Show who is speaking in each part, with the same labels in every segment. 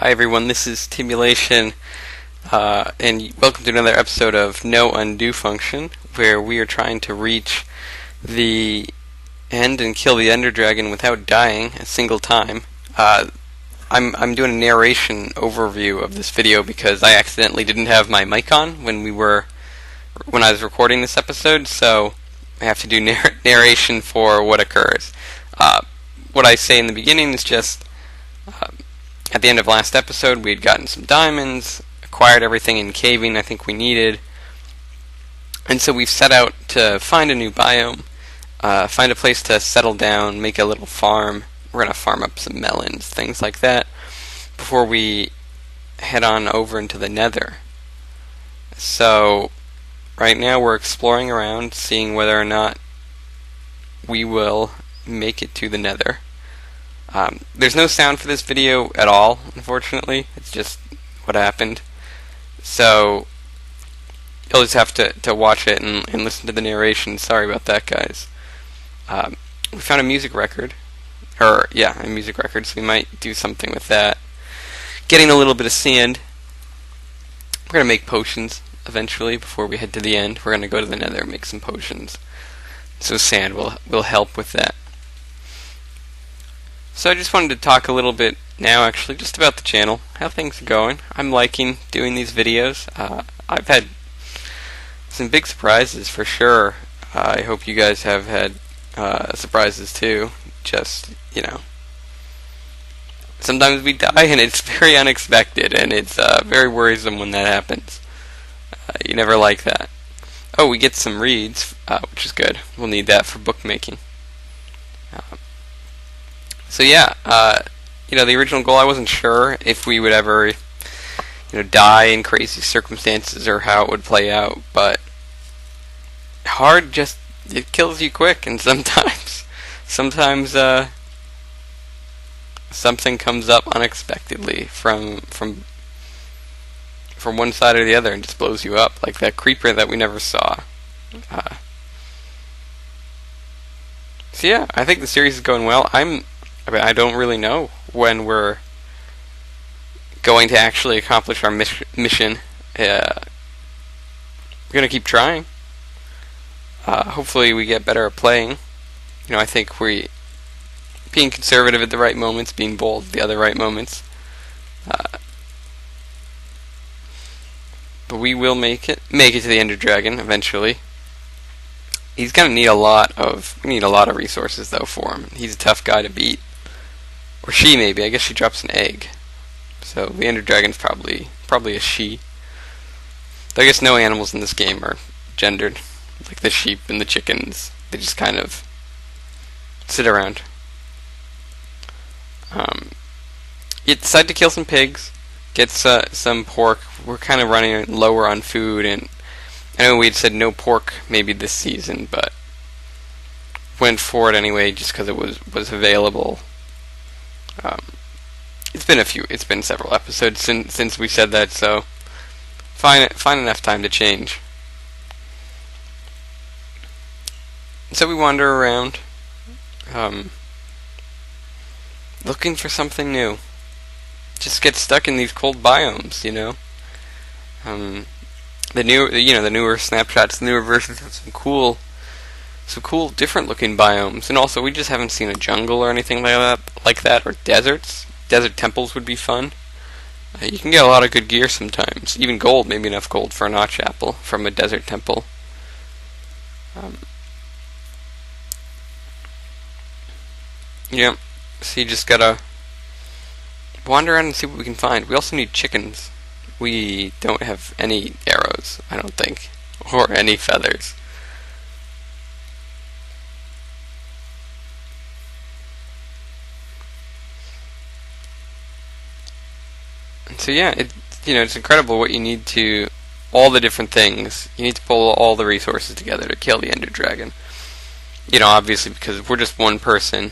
Speaker 1: Hi everyone, this is Timulation, and welcome to another episode of No Undo Function, where we are trying to reach the end and kill the Ender Dragon without dying a single time. I'm doing a narration overview of this video because I accidentally didn't have my mic on when I was recording this episode, so I have to do narration for what occurs. What I say in the beginning is just at the end of last episode, we had gotten some diamonds, acquired everything in caving I think we needed, and so we've set out to find a new biome, find a place to settle down, make a little farm. We're going to farm up some melons, things like that, before we head on over into the Nether. So, right now we're exploring around, seeing whether or not we will make it to the Nether. There's no sound for this video at all, unfortunately. It's just what happened. So, you'll just have to watch it and listen to the narration. Sorry about that, guys. We found a music record. A music record, so we might do something with that. Getting a little bit of sand. We're going to make potions, eventually, before we head to the end. We're going to go to the Nether and make some potions. So sand will help with that. So I just wanted to talk a little bit now, actually, just about the channel, how things are going. I'm liking doing these videos. I've had some big surprises for sure. I hope you guys have had surprises too. Just, sometimes we die and it's very unexpected, and it's very worrisome when that happens. You never like that. Oh, we get some reeds, which is good. We'll need that for bookmaking. So yeah, the original goal, I wasn't sure if we would ever, die in crazy circumstances or how it would play out, but hard it kills you quick, and sometimes something comes up unexpectedly from one side or the other and just blows you up, like that creeper that we never saw. So yeah, I think the series is going well. I don't really know when we're going to actually accomplish our mission. We're going to keep trying. Hopefully we get better at playing. I think being conservative at the right moments, being bold at the other right moments. But we will make it to the Ender Dragon eventually. He's going to need a lot of resources though for him. He's a tough guy to beat. Or she, maybe. I guess she drops an egg. So the Ender Dragon's probably a she. Though I guess no animals in this game are gendered. Like the sheep and the chickens. They just kind of sit around. You decide to kill some pigs. Get some pork. We're kind of running lower on food, and I know we had said no pork maybe this season, but went for it anyway just because it was available. It's been several episodes since we said that, so fine enough time to change. So we wander around, looking for something new. Just get stuck in these cold biomes, the newer snapshots, the newer versions have some cool different looking biomes, and also we just haven't seen a jungle or anything like that, or deserts. Desert temples would be fun. You can get a lot of good gear sometimes, even gold, maybe enough gold for a notch apple from a desert temple. So you just gotta wander around and see what we can find. We also need chickens. We don't have any arrows, I don't think, or any feathers. So yeah, it's incredible what you need to, all the different things. You need to pull all the resources together to kill the Ender Dragon. Obviously because we're just one person.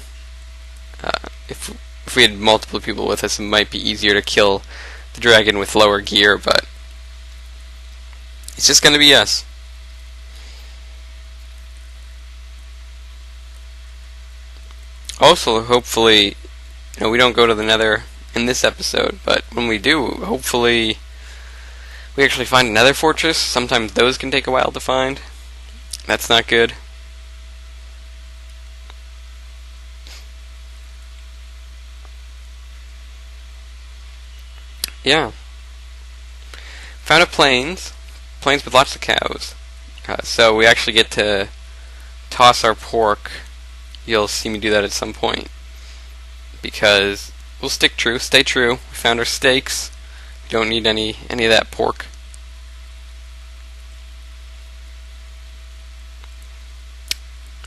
Speaker 1: If we had multiple people with us, it might be easier to kill the dragon with lower gear, but it's just going to be us. Also, hopefully, we don't go to the Nether in this episode, but when we do, hopefully we actually find another fortress. Sometimes those can take a while to find. That's not good. Yeah. Found a plains with lots of cows. So we actually get to toss our pork. You'll see me do that at some point. Because we'll stay true. We found our steaks. We don't need any of that pork.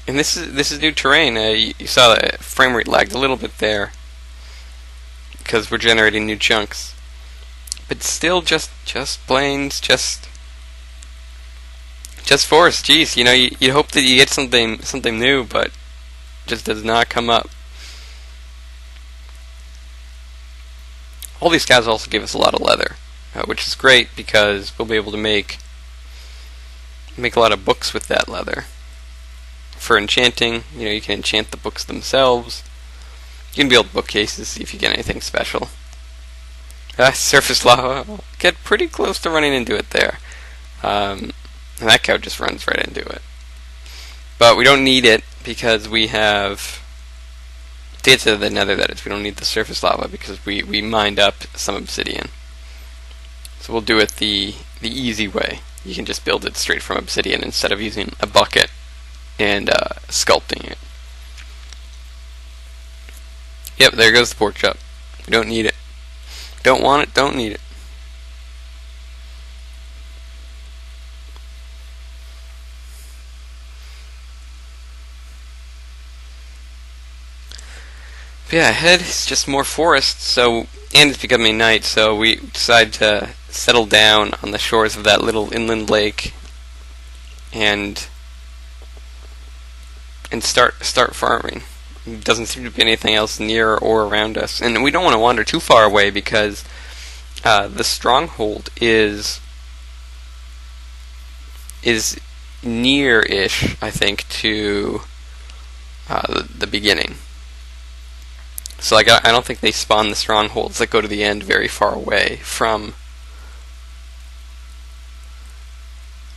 Speaker 1: And this is new terrain. You saw the frame rate lagged a little bit there because we're generating new chunks. But still, just plains, just forest. Jeez, you hope that you get something new, but just does not come up. All these cows also give us a lot of leather, which is great because we'll be able to make a lot of books with that leather. For enchanting, you can enchant the books themselves. You can build bookcases, see if you get anything special. Surface lava. I'll get pretty close to running into it there. And that cow just runs right into it. But we don't need it because we have... To get to the nether, that is, we don't need the surface lava because we mined up some obsidian. So we'll do it the easy way. You can just build it straight from obsidian instead of using a bucket and sculpting it. Yep, there goes the pork chop. We don't need it. Don't want it, don't need it. But yeah, ahead is just more forest, and it's becoming night, so we decide to settle down on the shores of that little inland lake and start farming. There doesn't seem to be anything else near or around us, and we don't want to wander too far away because the stronghold is near-ish, I think, to the beginning. So I don't think they spawn the strongholds that go to the end very far away from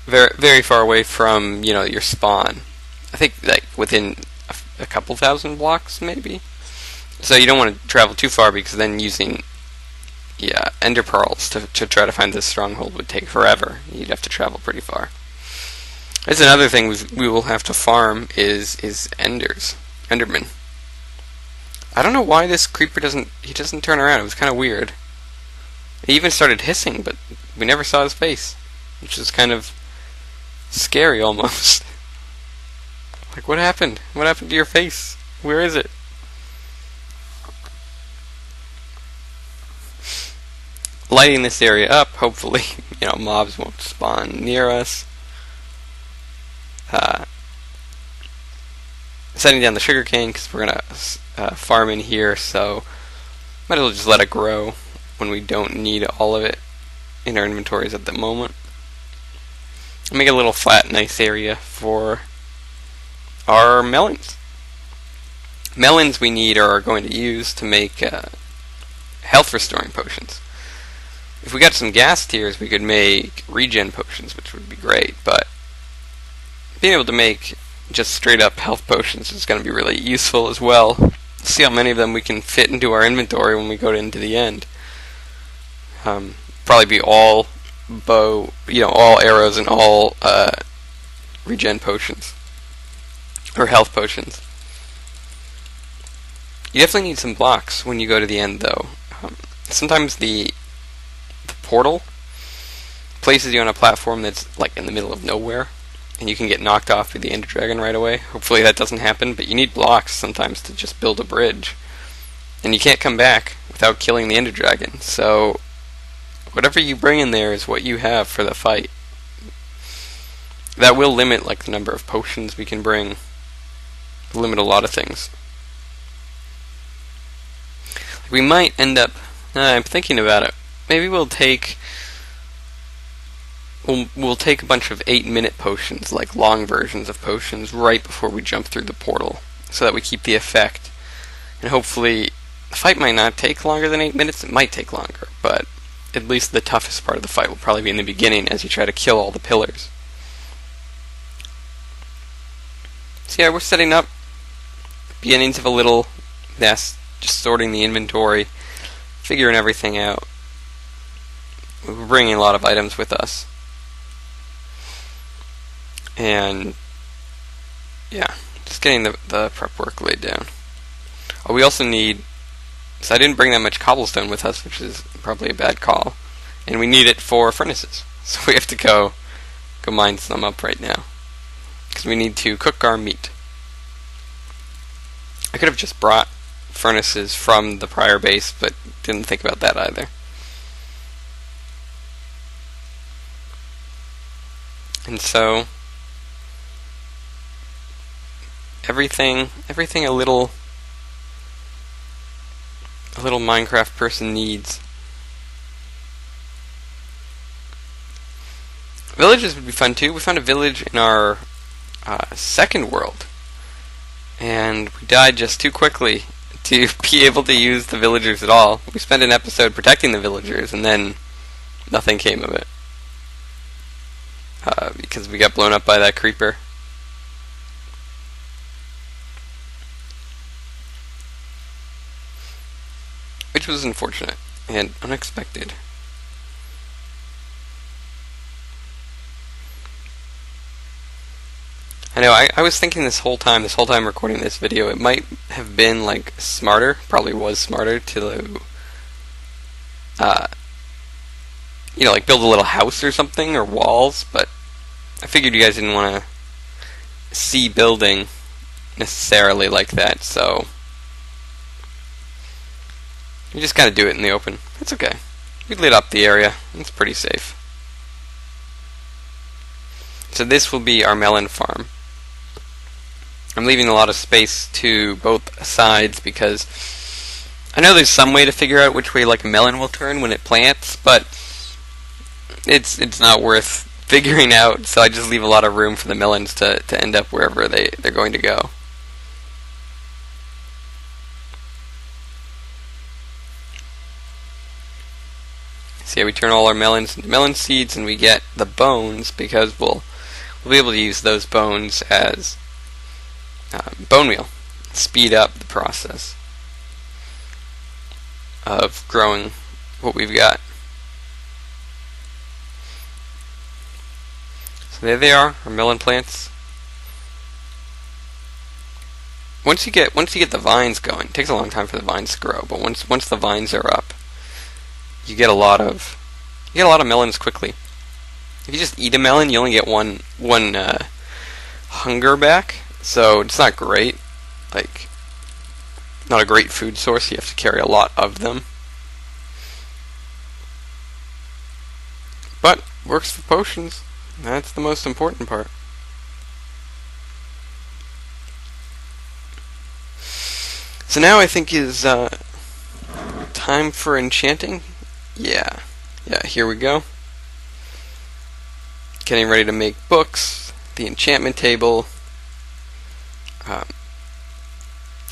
Speaker 1: very far away from your spawn. I think like within a couple thousand blocks maybe. So you don't want to travel too far because then using ender pearls to try to find this stronghold would take forever. You'd have to travel pretty far. That's another thing we will have to farm is endermen. I don't know why this creeper doesn't turn around. It was kind of weird. He even started hissing, but we never saw his face, which is kind of scary almost. Like, what happened? What happened to your face? Where is it? Lighting this area up, hopefully, mobs won't spawn near us. Setting down the sugarcane because we're gonna farm in here, so might as well just let it grow when we don't need all of it in our inventories at the moment. Make a little flat, nice area for our melons. Melons we need or are going to use to make health restoring potions. If we got some gas tiers, we could make regen potions, which would be great, but being able to make just straight up health potions is going to be really useful as well. See how many of them we can fit into our inventory when we go into the end. Probably be all bow, all arrows and all regen potions or health potions. You definitely need some blocks when you go to the end, though. Sometimes the portal places you on a platform that's like in the middle of nowhere, and you can get knocked off by the Ender Dragon right away. Hopefully that doesn't happen, but you need blocks sometimes to just build a bridge. And you can't come back without killing the Ender Dragon, so whatever you bring in there is what you have for the fight. That will limit like the number of potions we can bring. Limit a lot of things. We might end up... I'm thinking about it. Maybe we'll take a bunch of 8-minute potions, like long versions of potions, right before we jump through the portal, so that we keep the effect. And hopefully The fight might not take longer than 8 minutes. It might take longer, but at least the toughest part of the fight will probably be in the beginning as you try to kill all the pillars. So yeah, we're setting up beginnings of a little nest, just sorting the inventory, figuring everything out. We're bringing a lot of items with us. And yeah, just getting the prep work laid down. Oh, we also need, so I didn't bring that much cobblestone with us, which is probably a bad call. And we need it for furnaces. So we have to go mine some up right now, because we need to cook our meat. I could have just brought furnaces from the prior base, but didn't think about that either. And so everything a little Minecraft person needs. Villages would be fun too. We found a village in our second world, and we died just too quickly to be able to use the villagers at all. We spent an episode protecting the villagers, and then nothing came of it. Because we got blown up by that creeper. Which was unfortunate and unexpected. I know, I was thinking this whole time recording this video, it might have been like smarter, probably was smarter to like build a little house or something, or walls, but I figured you guys didn't want to see building necessarily like that, so you just gotta do it in the open. It's okay. We lit up the area. It's pretty safe. So this will be our melon farm. I'm leaving a lot of space to both sides because I know there's some way to figure out which way like a melon will turn when it plants, but it's not worth figuring out, so I just leave a lot of room for the melons to end up wherever they're going to go. So yeah, we turn all our melons into melon seeds, and we get the bones because we'll be able to use those bones as bone meal. Speed up the process of growing what we've got. So there they are, our melon plants. Once you get the vines going, it takes a long time for the vines to grow, but once the vines are up, you get a lot of melons quickly. If you just eat a melon, you only get one hunger back, so it's not great. Like, not a great food source. You have to carry a lot of them, but works for potions. That's the most important part. So now I think is time for enchanting. Yeah, here we go. Getting ready to make books, the enchantment table, an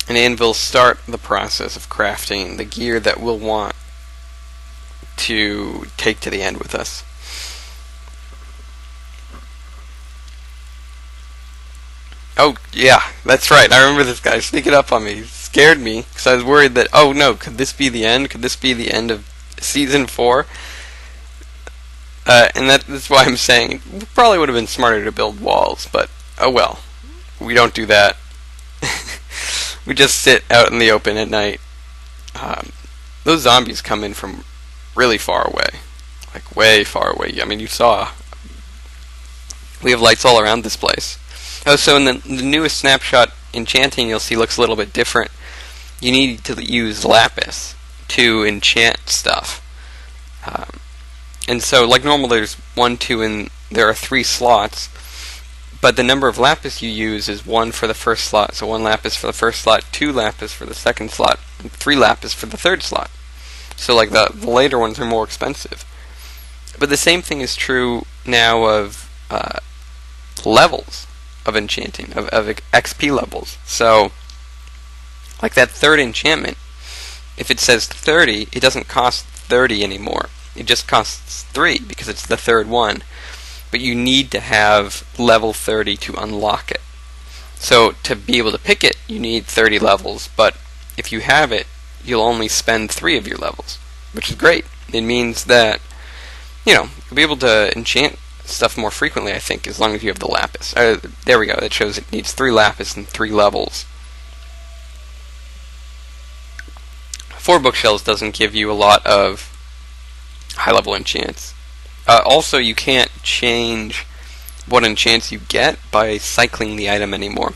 Speaker 1: anvil. Start the process of crafting the gear that we'll want to take to the end with us. Oh, yeah, that's right. I remember this guy sneaking up on me. He scared me because I was worried that, oh no, could this be the end? Could this be the end of Season 4? And that's why I'm saying it probably would have been smarter to build walls, but oh well. We don't do that. We just sit out in the open at night. Those zombies come in from really far away. Like way far away. I mean, you saw. We have lights all around this place. Oh, so in the newest snapshot, enchanting you'll see looks a little bit different. You need to use lapis to enchant stuff. And so, like normal, there's 1, 2, and there are 3 slots. But the number of lapis you use is 1 for the first slot. So 1 lapis for the first slot, 2 lapis for the second slot, and 3 lapis for the third slot. So like the later ones are more expensive. But the same thing is true now of levels of enchanting, of XP levels. So like that third enchantment if it says 30, it doesn't cost 30 anymore. It just costs 3 because it's the third one. But you need to have level 30 to unlock it. So to be able to pick it, you need 30 levels, but if you have it, you'll only spend 3 of your levels, which is great. It means that, you'll be able to enchant stuff more frequently, I think, as long as you have the lapis. There we go, that shows it needs 3 lapis and 3 levels. 4 bookshelves doesn't give you a lot of high-level enchants. Also, you can't change what enchants you get by cycling the item anymore.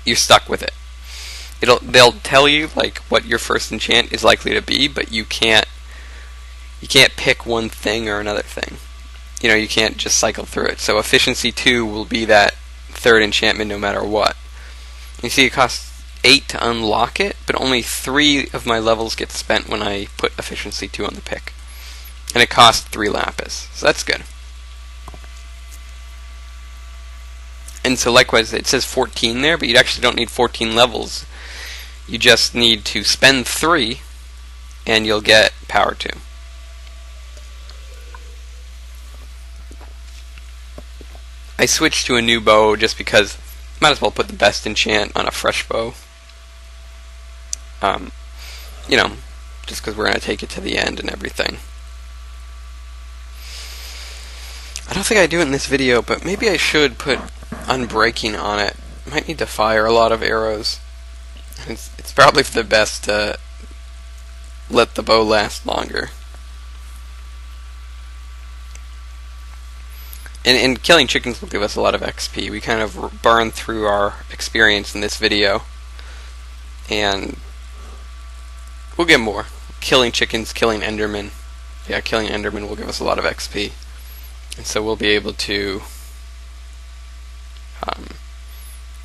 Speaker 1: You're stuck with it. They'll tell you like what your first enchant is likely to be, but you can't pick one thing or another thing. You can't just cycle through it. So efficiency 2 will be that third enchantment no matter what. You see, it costs 8 to unlock it, but only 3 of my levels get spent when I put efficiency 2 on the pick. And it costs 3 lapis, so that's good. And so likewise, it says 14 there, but you actually don't need 14 levels. You just need to spend 3, and you'll get power 2. I switched to a new bow just because might as well put the best enchant on a fresh bow. Just because we're going to take it to the end and everything. I don't think I do it in this video, but maybe I should put unbreaking on it. I might need to fire a lot of arrows. It's probably for the best to let the bow last longer. And killing chickens will give us a lot of XP. We kind of burn through our experience in this video, and we'll get more. Killing chickens, killing endermen. Yeah, killing endermen will give us a lot of XP. And so we'll be able to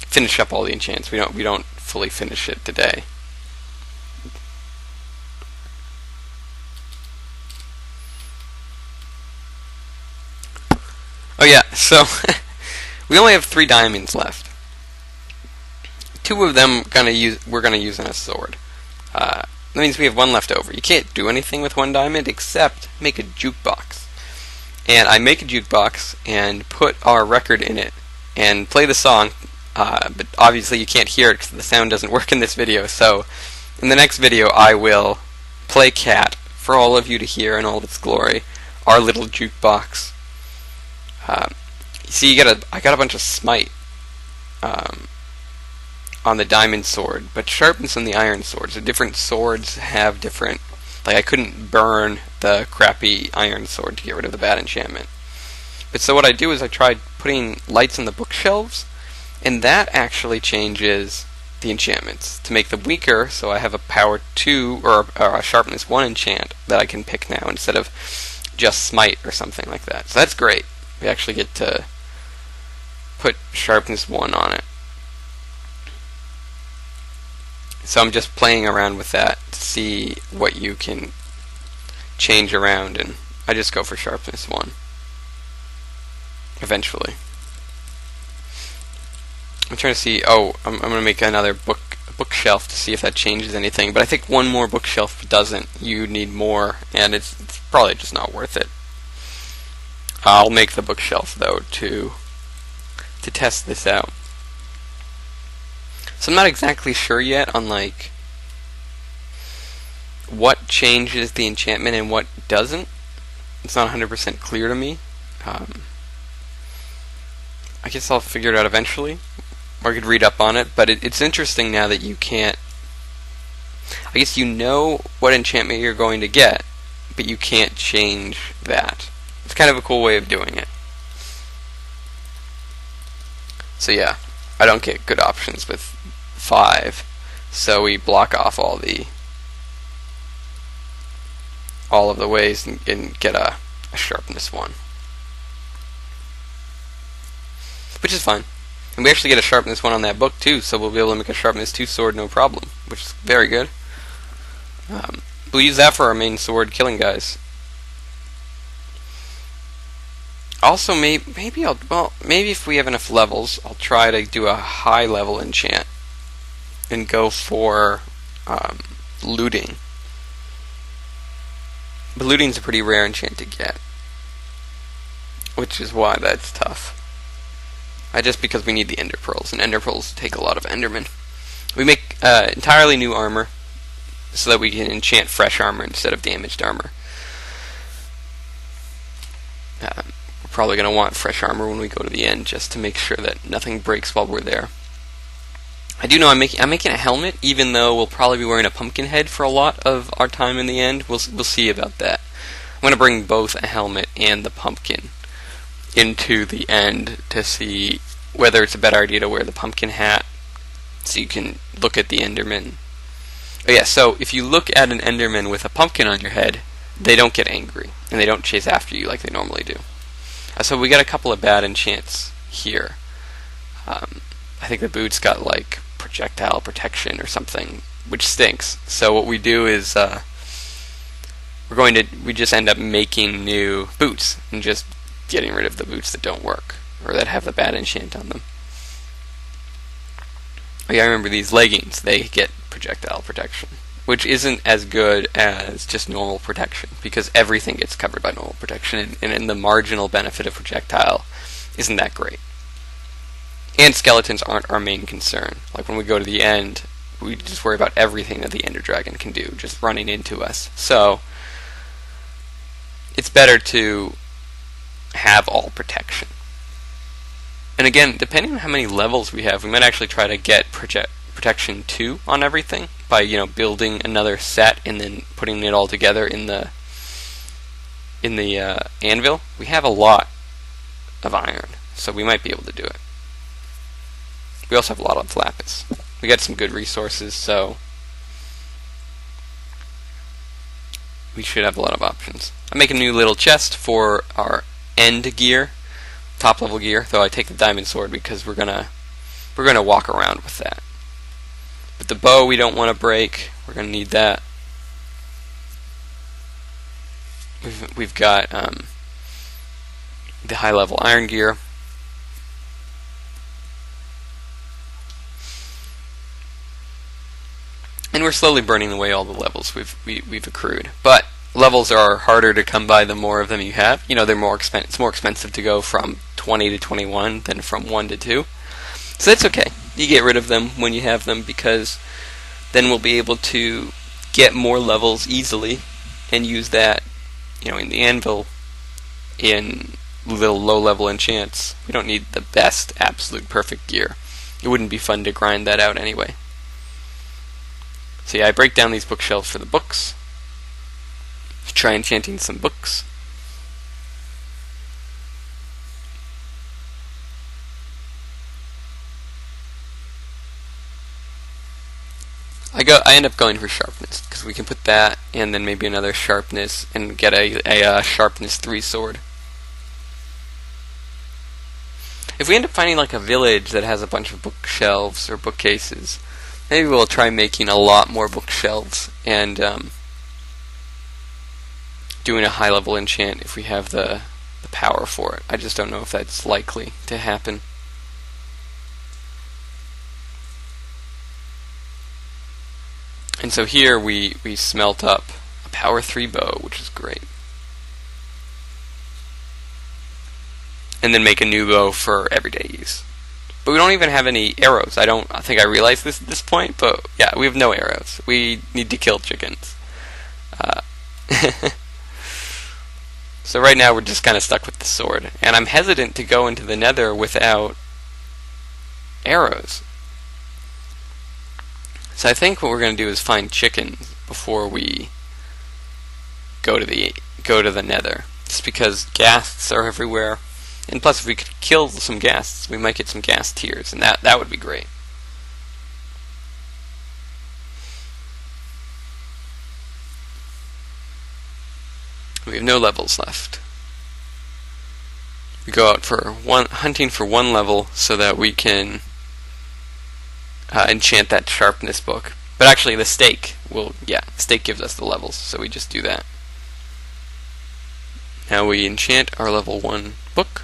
Speaker 1: finish up all the enchants. We don't fully finish it today. Oh yeah, so we only have 3 diamonds left. 2 of them we're gonna use on a sword. That means we have 1 left over. You can't do anything with 1 diamond except make a jukebox. And I make a jukebox and put our record in it and play the song, but obviously you can't hear it because the sound doesn't work in this video. So in the next video I will play Cat for all of you to hear in all of its glory, our little jukebox. You see, I got a bunch of smite on the diamond sword, but sharpness on the iron sword. So different swords have different. Like I couldn't burn the crappy iron sword to get rid of the bad enchantment. But so what I do is I tried putting lights on the bookshelves, and that actually changes the enchantments to make them weaker. So I have a power 2 or a sharpness 1 enchant that I can pick now instead of just smite or something like that. So that's great. We actually get to put sharpness 1 on it. So I'm just playing around with that to see what you can change around, and I just go for sharpness 1 eventually. I'm trying to see. I'm going to make another bookshelf to see if that changes anything, but I think 1 more bookshelf doesn't. You need more, and it's probably just not worth it. I'll make the bookshelf though to test this out. So I'm not exactly sure yet on like what changes the enchantment and what doesn't. It's not 100% clear to me. I guess I'll figure it out eventually, or I could read up on it. But it's interesting now that you can't. I guess you know what enchantment you're going to get, but you can't change that. It's kind of a cool way of doing it. So yeah, I don't get good options with 5, so we block off all of the ways and get a sharpness 1, which is fine. And we actually get a sharpness 1 on that book too, so we'll be able to make a sharpness 2 sword no problem, which is very good. We'll use that for our main sword killing guys. Also, maybe if we have enough levels, I'll try to do a high level enchant and go for looting. But looting's a pretty rare enchant to get, which is why that's tough. Just because we need the ender pearls, and ender pearls take a lot of endermen. We make entirely new armor, so that we can enchant fresh armor instead of damaged armor. We're probably going to want fresh armor when we go to the end, just to make sure that nothing breaks while we're there. I do know I'm making a helmet, even though we'll probably be wearing a pumpkin head for a lot of our time in the end. We'll see about that. I'm going to bring both a helmet and the pumpkin into the end to see whether it's a better idea to wear the pumpkin hat, so you can look at the enderman. Oh yeah, so if you look at an enderman with a pumpkin on your head, they don't get angry, and they don't chase after you like they normally do. So we got a couple of bad enchants here. I think the boots got like projectile protection or something, which stinks. So what we do is we just end up making new boots and just getting rid of the boots that don't work or that have the bad enchant on them. Oh yeah, I remember these leggings. They get projectile protection, which isn't as good as just normal protection, because everything gets covered by normal protection, and the marginal benefit of projectile isn't that great. And skeletons aren't our main concern. Like when we go to the end, we just worry about everything that the Ender Dragon can do, just running into us. So it's better to have all protection. And again, depending on how many levels we have, we might actually try to get protection 2 on everything by, building another set and then putting it all together in the anvil. We have a lot of iron, so we might be able to do it. We also have a lot of lapis. We got some good resources, so we should have a lot of options. I'm making a new little chest for our end gear, top level gear, though I take the diamond sword because we're gonna walk around with that. But the bow we don't want to break. We're gonna need that. We've got the high level iron gear. And we're slowly burning away all the levels we've accrued. But levels are harder to come by the more of them you have. They're more it's more expensive to go from 20 to 21 than from 1 to 2. So that's okay. You get rid of them when you have them, because then we'll be able to get more levels easily and use that, in the anvil, in little low-level enchants. We don't need the best, absolute perfect gear. It wouldn't be fun to grind that out anyway. So yeah, I break down these bookshelves for the books. Try enchanting some books. I end up going for sharpness, because we can put that and then maybe another sharpness and get a sharpness 3 sword. If we end up finding like a village that has a bunch of bookshelves or bookcases, maybe we'll try making a lot more bookshelves and doing a high level enchant if we have the power for it. I just don't know if that's likely to happen. And so here we smelt up a power 3 bow, which is great. And then make a new bow for everyday use. But we don't even have any arrows. I think I realized this at this point, but yeah, we have no arrows. We need to kill chickens. So right now we're just kind of stuck with the sword. And I'm hesitant to go into the nether without arrows. So I think what we're going to do is find chickens before we go to the nether. Just because ghasts are everywhere. And plus, if we could kill some ghasts, we might get some ghast tears, and that would be great. We have no levels left. We go out for hunting for 1 level so that we can enchant that sharpness book. But actually, the stake stake gives us the levels, so we just do that. Now we enchant our level 1 book.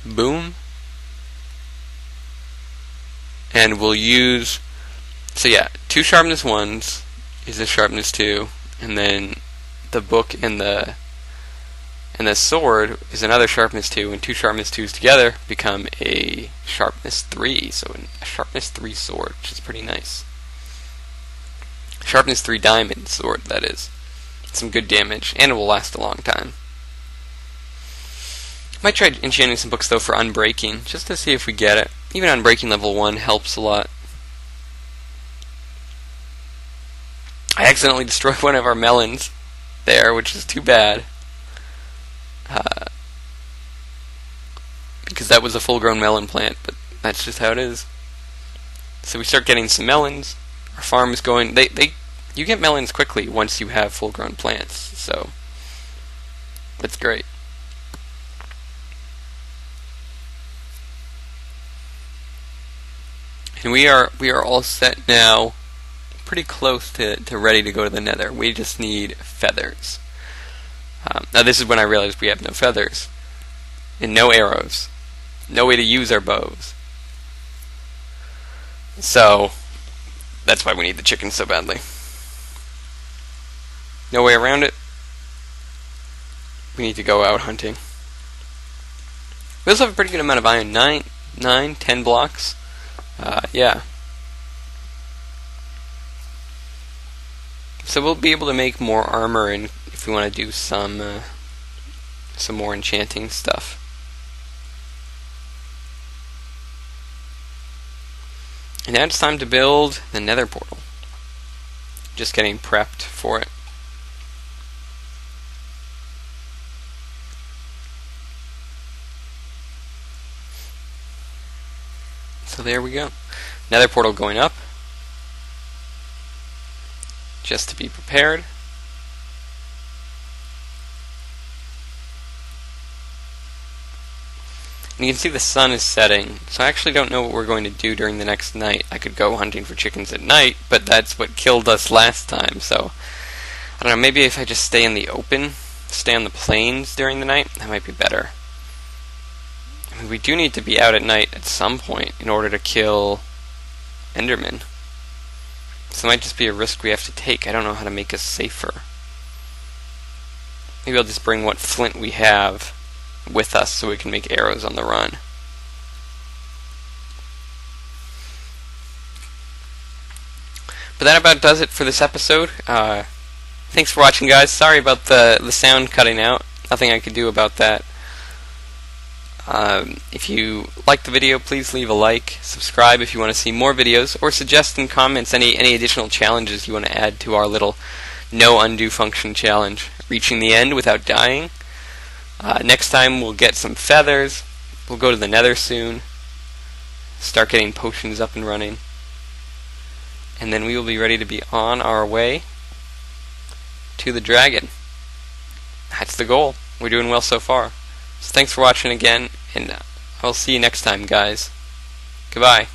Speaker 1: Boom. And we'll use 2 sharpness 1s, is a sharpness 2, and then the book and the sword is another sharpness 2, and two sharpness 2s together become a sharpness 3, so a sharpness 3 sword, which is pretty nice. Sharpness 3 diamond sword, that is. Some good damage, and it will last a long time. Might try enchanting some books though for unbreaking, just to see if we get it. Even unbreaking level 1 helps a lot. I accidentally destroyed one of our melons there, which is too bad. Because that was a full-grown melon plant, but that's just how it is. So we start getting some melons. Our farm is going. You get melons quickly once you have full-grown plants, so that's great. And we are all set now, pretty close to ready to go to the nether. We just need feathers. Now this is when I realized we have no feathers, and no arrows, no way to use our bows. So that's why we need the chickens so badly. No way around it. We need to go out hunting. We also have a pretty good amount of iron, 10 blocks. Yeah. So we'll be able to make more armor, and if we want to do some more enchanting stuff. And now it's time to build the nether portal. Just getting prepped for it. So there we go. Nether portal going up. Just to be prepared. And you can see the sun is setting, so I actually don't know what we're going to do during the next night. I could go hunting for chickens at night, but that's what killed us last time, so I don't know, maybe if I just stay in the open, stay on the plains during the night, that might be better. I mean, we do need to be out at night at some point in order to kill Endermen. So it might just be a risk we have to take. I don't know how to make us safer. Maybe I'll just bring what flint we have with us so we can make arrows on the run. But that about does it for this episode. Thanks for watching, guys. Sorry about the sound cutting out. Nothing I could do about that. If you liked the video, please leave a like, subscribe if you want to see more videos, or suggest in comments any additional challenges you want to add to our little no undo function challenge. Reaching the end without dying. Next time we'll get some feathers, we'll go to the nether soon, start getting potions up and running, and then we will be ready to be on our way to the dragon. That's the goal. We're doing well so far. So thanks for watching again, and I'll see you next time, guys. Goodbye.